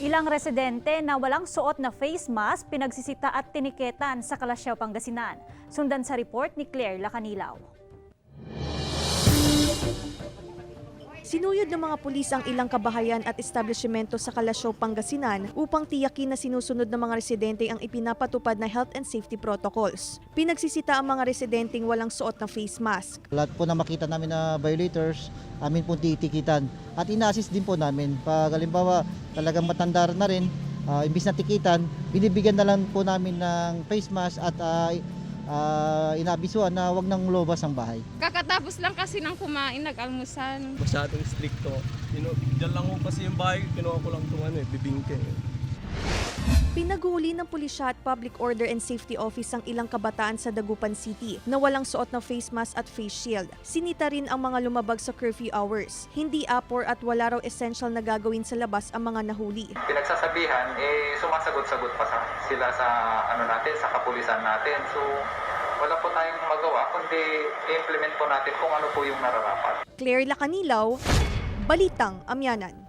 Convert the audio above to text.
Ilang residente na walang suot na face mask pinagsisita at tiniketan sa Calasiao, Pangasinan. Sundan sa report ni Claire Lacanilaw. Sinuyod ng mga pulis ang ilang kabahayan at establishmento sa Calasiao, Pangasinan upang tiyakin na sinusunod ng mga residente ang ipinapatupad na health and safety protocols. Pinagsisita ang mga residenteng walang suot na face mask. Lahat po na makita namin na violators, amin po titikitan. At ina-assist din po namin. Pag halimbawa talagang matanda na rin, imbis na tikitan, binibigyan na lang po namin ng face mask at inabisuan na wag nang lumabas ang bahay. Kakatapos lang kasi ng kumain, nag-almusal. Masyadong stricto. Diyan lang ko kasi yung bahay, kinuha ko lang itong bibingke. Pinaghuli ng pulisya at Public Order and Safety Office ang ilang kabataan sa Dagupan City na walang suot na face mask at face shield. Sinita rin ang mga lumabag sa curfew hours. Hindi apor at wala raw essential na gagawin sa labas ang mga nahuli. Pinagsasabihan, sumasagot-sagot pa sila sa sa kapulisan natin. So wala po tayong magawa kundi i-implement po natin kung ano po yung nararapat. Claire Lacanilaw, Balitang Amyanan.